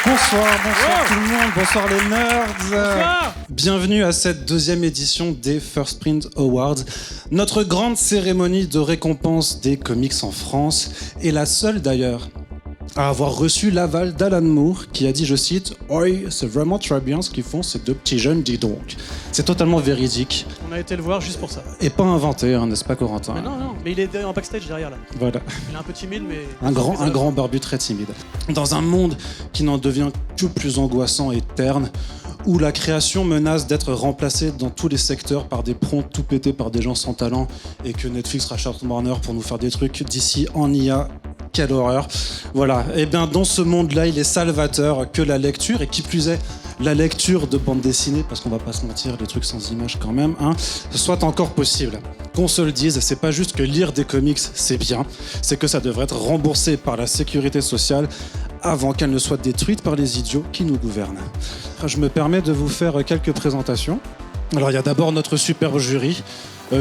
Bonsoir tout le monde, bonsoir les nerds. Bonsoir. Bienvenue à cette deuxième édition des First Print Awards, notre grande cérémonie de récompense des comics en France, et la seule d'ailleurs à avoir reçu l'aval d'Alan Moore, qui a dit, je cite, « Oi, c'est vraiment très bien ce qu'ils font ces deux petits jeunes, dis donc ». C'est totalement véridique. On a été le voir juste pour ça. Et pas inventé, hein, n'est-ce pas Corentin? Mais non, mais il est en backstage derrière là. Voilà. Il est un peu timide, mais... Un grand barbu très timide. Dans un monde qui n'en devient que plus angoissant et terne, où la création menace d'être remplacée dans tous les secteurs par des prompts tout pétés par des gens sans talent, et que Netflix rachète Warner pour nous faire des trucs d'ici en IA, quelle horreur. Voilà, et bien dans ce monde-là, il est salvateur que la lecture, et qui plus est, la lecture de bande dessinée, parce qu'on va pas se mentir, les trucs sans images quand même, hein, soit encore possible. Qu'on se le dise, c'est pas juste que lire des comics, c'est bien, c'est que ça devrait être remboursé par la sécurité sociale avant qu'elle ne soit détruite par les idiots qui nous gouvernent. Je me permets de vous faire quelques présentations. Alors il y a d'abord notre superbe jury,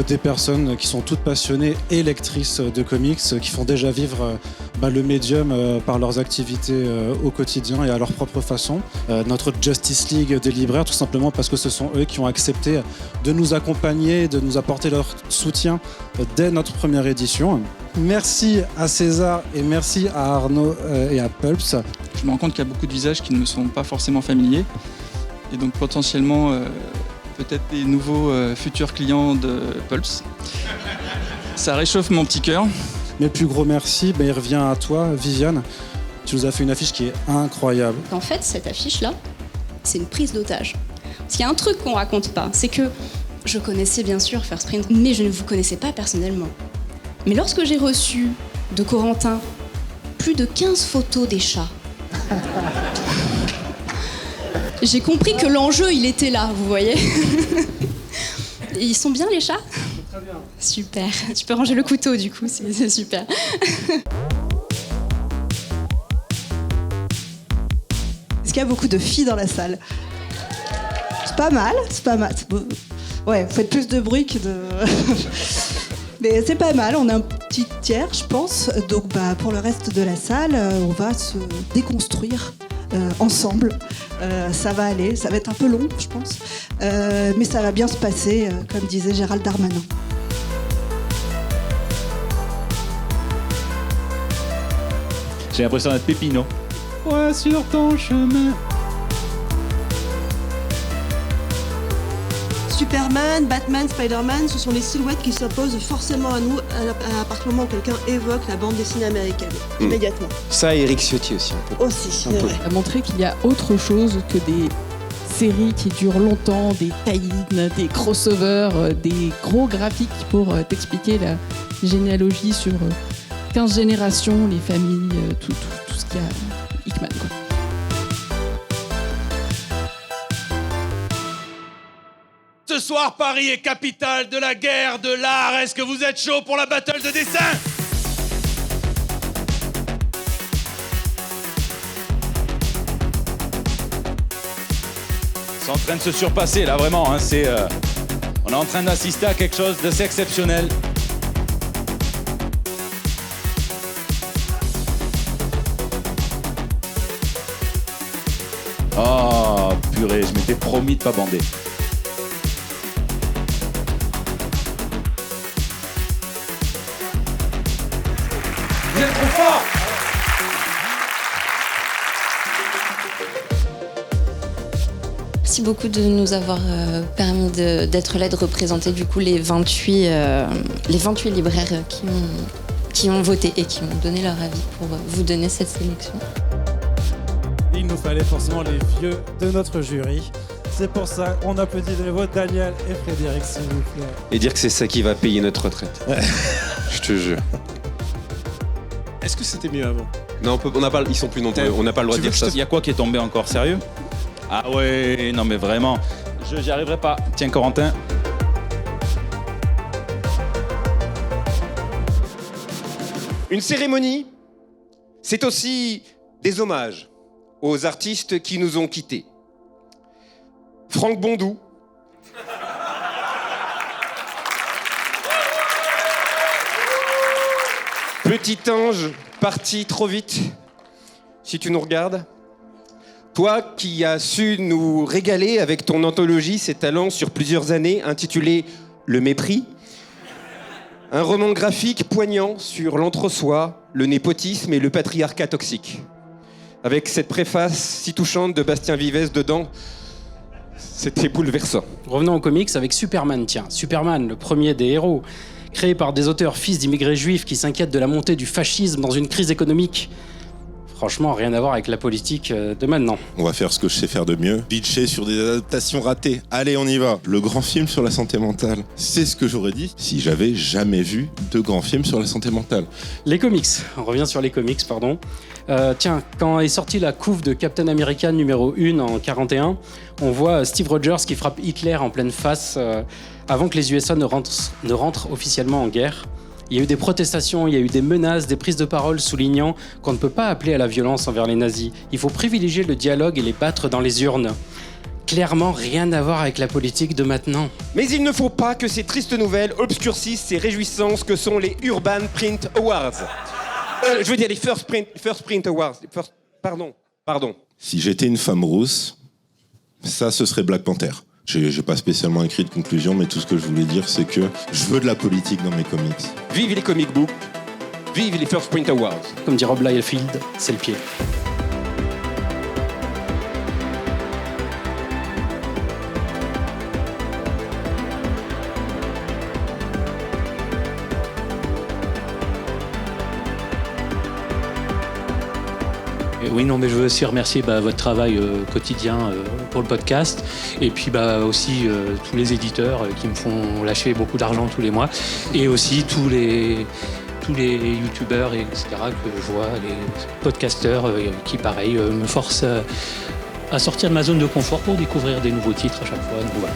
des personnes qui sont toutes passionnées et lectrices de comics, qui font déjà vivre le médium par leurs activités au quotidien et à leur propre façon. Notre Justice League des libraires, tout simplement parce que ce sont eux qui ont accepté de nous accompagner, de nous apporter leur soutien dès notre première édition. Merci à César et merci à Arnaud et à Pulps. Je me rends compte qu'il y a beaucoup de visages qui ne me sont pas forcément familiers et donc potentiellement peut-être des nouveaux futurs clients de Pulps. Ça réchauffe mon petit cœur. Mais le plus gros merci, il revient à toi, Viviane. Tu nous as fait une affiche qui est incroyable. En fait, cette affiche-là, c'est une prise d'otage. Parce qu'il y a un truc qu'on raconte pas, c'est que je connaissais bien sûr First Print, mais je ne vous connaissais pas personnellement. Mais lorsque j'ai reçu de Corentin plus de 15 photos des chats, j'ai compris que l'enjeu, il était là, vous voyez. Et ils sont bien, les chats? Très bien. Super. Tu peux ranger le couteau, du coup, c'est super. Est-ce qu'il y a beaucoup de filles dans la salle? C'est pas mal, c'est pas mal. Ouais, vous faites plus de bruit que de... Mais c'est pas mal, on a un petit tiers, je pense. Donc pour le reste de la salle, on va se déconstruire ensemble. Ça va aller, ça va être un peu long, je pense. Mais ça va bien se passer, comme disait Gérald Darmanin. J'ai l'impression d'être Pépino. Ouais, sur ton chemin. Superman, Batman, Spider-Man, ce sont les silhouettes qui s'opposent forcément à nous à partir du moment où quelqu'un évoque la bande dessinée américaine, immédiatement. Ça, Eric Ciotti aussi, un peu. Aussi, c'est vrai. À montrer qu'il y a autre chose que des séries qui durent longtemps, des tie-ins, des crossovers, des gros graphiques pour t'expliquer la généalogie sur 15 générations, les familles, tout ce qu'il y a Hickman, quoi. Ce soir, Paris est capitale de la guerre, de l'art. Est-ce que vous êtes chaud pour la battle de dessin? C'est en train de se surpasser là, vraiment. Hein, on est en train d'assister à quelque chose d'assez exceptionnel. Oh, purée, je m'étais promis de pas bander. Vous êtes trop fort! Merci beaucoup de nous avoir permis d'être là, de représenter du coup les 28 libraires qui ont voté et qui ont donné leur avis pour vous donner cette sélection. Il nous fallait forcément les vieux de notre jury. C'est pour ça qu'on applaudit de nouveau Daniel et Frédéric, s'il vous plaît. Et dire que c'est ça qui va payer notre retraite. Je te jure. Est-ce que c'était mieux avant? Non, on n'a pas, ils sont plus nombreux, on n'a pas le droit de dire ça. Il y a quoi qui est tombé encore? Sérieux? Ah ouais, non mais vraiment, j'y arriverai pas. Tiens Corentin. Une cérémonie, c'est aussi des hommages aux artistes qui nous ont quittés. Franck Bondou. Petit ange parti trop vite, si tu nous regardes. Toi qui as su nous régaler avec ton anthologie, ses talents sur plusieurs années, intitulée Le mépris. Un roman graphique poignant sur l'entre-soi, le népotisme et le patriarcat toxique. Avec cette préface si touchante de Bastien Vives dedans, c'était bouleversant. Revenons aux comics avec Superman, tiens. Superman, le premier des héros, créé par des auteurs fils d'immigrés juifs qui s'inquiètent de la montée du fascisme dans une crise économique. Franchement, rien à voir avec la politique de maintenant. On va faire ce que je sais faire de mieux. Bitcher sur des adaptations ratées. Allez, on y va. Le grand film sur la santé mentale. C'est ce que j'aurais dit si j'avais jamais vu de grand film sur la santé mentale. Les comics. On revient sur les comics, pardon. Tiens, quand est sortie la couve de Captain America numéro 1 en 41, on voit Steve Rogers qui frappe Hitler en pleine face avant que les USA ne rentrent officiellement en guerre. Il y a eu des protestations, il y a eu des menaces, des prises de parole soulignant qu'on ne peut pas appeler à la violence envers les nazis. Il faut privilégier le dialogue et les battre dans les urnes. Clairement, rien à voir avec la politique de maintenant. Mais il ne faut pas que ces tristes nouvelles obscurcissent ces réjouissances que sont les Urban Print Awards. Je veux dire les First Print Awards. Pardon. Si j'étais une femme rousse, ça, ce serait Black Panther. J'ai pas spécialement écrit de conclusion, mais tout ce que je voulais dire, c'est que je veux de la politique dans mes comics. Vive les comic books, vive les First Print Awards. Comme dit Rob Liefeld, c'est le pied. Oui, non, mais je veux aussi remercier votre travail quotidien pour le podcast et puis aussi tous les éditeurs qui me font lâcher beaucoup d'argent tous les mois et aussi tous les youtubeurs, etc. que je vois, les podcasteurs qui, pareil, me forcent à sortir de ma zone de confort pour découvrir des nouveaux titres à chaque fois. Donc, voilà.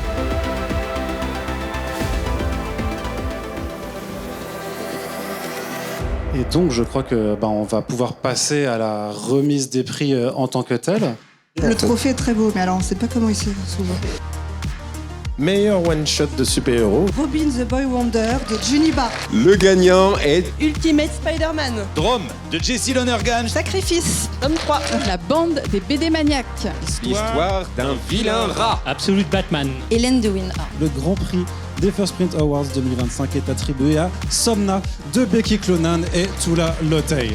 Et donc, je crois que on va pouvoir passer à la remise des prix en tant que telle. Le trophée est très beau, mais alors on ne sait pas comment il se souvent. Meilleur one-shot de super-héros. Robin the Boy Wonder de Juniba. Le gagnant est Ultimate Spider-Man. Drum de Jesse Lonergan. Sacrifice, tome 3. La bande des BD maniaques. l'histoire d'un vilain rat. Absolute Batman. Hélène de Winner. Le Grand Prix des First Print Awards 2025 est attribué à Somna de Becky Cloonan et Tula Lotey.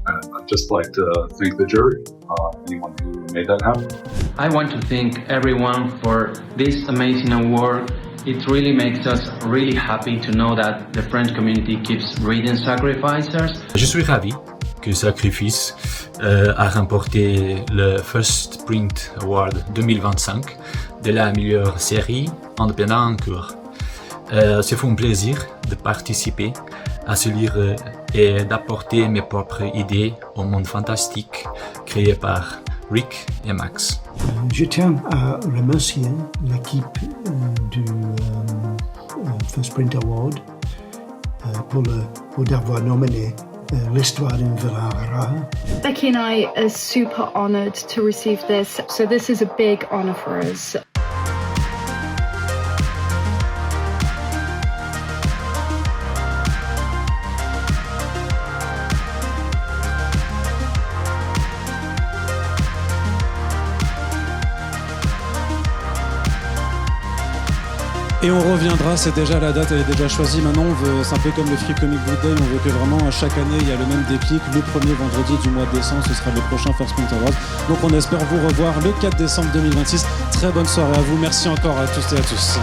I'd just like to thank the jury, anyone who made that happen. I want to thank everyone for this amazing award. It really makes us really happy to know that the French community keeps reading Sacrificers. Je suis ravi que Sacrifice a remporté le First Print Award 2025 de la meilleure série indépendante en cours. C'est un plaisir de participer à ce livre et d'apporter mes propres idées au monde fantastique créé par Rick et Max. Je tiens à remercier l'équipe du First Print Award pour d'avoir nominé l'histoire d'un vilain rat. Becky and I are super honoured to receive this, so this is a big honour for us. Et on reviendra, c'est déjà la date, elle est déjà choisie. Maintenant, c'est un peu comme le Free Comic Book Day, on veut que vraiment chaque année il y a le même déclic. Le premier vendredi du mois de décembre, ce sera le prochain First Print Awards. Donc on espère vous revoir le 4 décembre 2026. Très bonne soirée à vous, merci encore à tous et à tous.